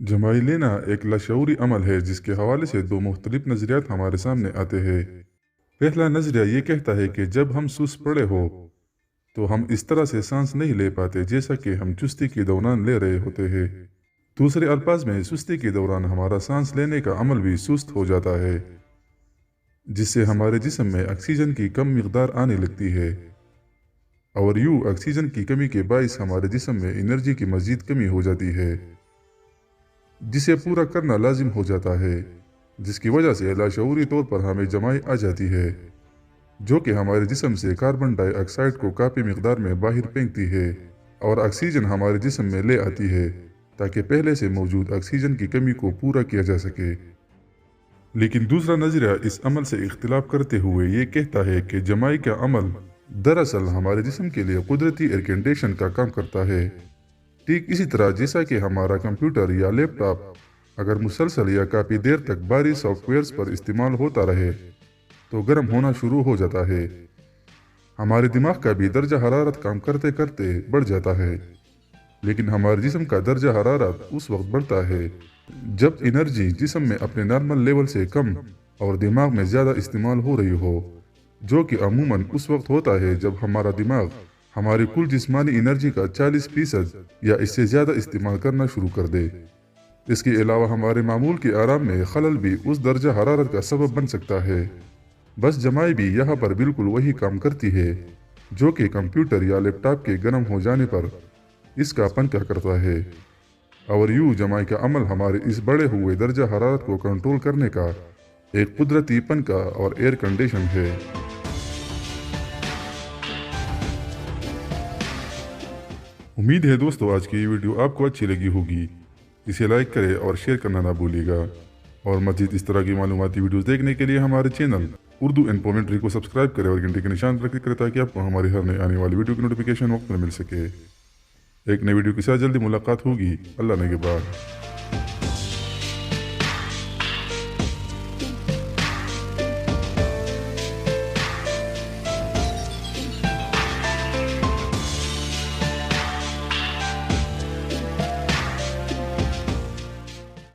जमाई लेना एक लाशऊरी अमल है जिसके हवाले से दो मुख्तलिफ नज़रियात हमारे सामने आते हैं। पहला नज़रिया ये कहता है कि जब हम सुस्त पड़े हो तो हम इस तरह से सांस नहीं ले पाते जैसा कि हम चुस्ती के दौरान ले रहे होते हैं। दूसरे अल्फाज में सुस्ती के दौरान हमारा सांस लेने का अमल भी सुस्त हो जाता है, जिससे हमारे जिस्म में ऑक्सीजन की कम मिकदार आने लगती है और यूँ ऑक्सीजन की कमी के बायस हमारे जिस्म में एनर्जी की मज़ीद कमी हो जाती है, जिसे पूरा करना लाजिम हो जाता है, जिसकी वजह से लाशऊरी तौर पर हमें जमाई आ जाती है, जो कि हमारे जिस्म से कार्बन डाइऑक्साइड को काफ़ी मिकदार में बाहर फेंकती है और ऑक्सीजन हमारे जिस्म में ले आती है ताकि पहले से मौजूद ऑक्सीजन की कमी को पूरा किया जा सके। लेकिन दूसरा नज़रिया इस अमल से इख्तिलाफ करते हुए ये कहता है कि जमाई का अमल दरअसल हमारे जिस्म के लिए कुदरती एयर कंडीशन का काम करता है। ठीक इसी तरह जैसा कि हमारा कंप्यूटर या लैपटॉप अगर मुसलसल या काफ़ी देर तक भारी सॉफ्टवेयर्स पर इस्तेमाल होता रहे तो गर्म होना शुरू हो जाता है। हमारे दिमाग का भी दर्जा हरारत काम करते करते बढ़ जाता है, लेकिन हमारे जिस्म का दर्जा हरारत उस वक्त बढ़ता है जब एनर्जी जिस्म में अपने नॉर्मल लेवल से कम और दिमाग में ज़्यादा इस्तेमाल हो रही हो, जो कि अमूमन उस वक्त होता है जब हमारा दिमाग हमारी कुल जिस्मानी एनर्जी का 40% या इससे ज़्यादा इस्तेमाल करना शुरू कर दे। इसके अलावा हमारे मामूल के आराम में खलल भी उस दर्जा हरारत का सबब बन सकता है। बस जमाई भी यहाँ पर बिल्कुल वही काम करती है जो कि कंप्यूटर या लैपटॉप के गर्म हो जाने पर इसका पंखा करता है, और यूँ जमाई का अमल हमारे इस बढ़े हुए दर्जा हरारत को कंट्रोल करने का एक कुदरती पंखा और एयर कंडीशन है। उम्मीद है दोस्तों आज की ये वीडियो आपको अच्छी लगी होगी। इसे लाइक करें और शेयर करना ना भूलिएगा, और मज़ीद इस तरह की मालूमाती वीडियोस देखने के लिए हमारे चैनल उर्दू इन्फॉर्मेटरी को सब्सक्राइब करें और घंटे के निशान पर क्लिक करें ताकि आपको हमारी हर नई आने वाली वीडियो की नोटिफिकेशन वक्त में मिल सके। एक नई वीडियो के साथ जल्दी मुलाकात होगी। अल्लाह ने के बाद।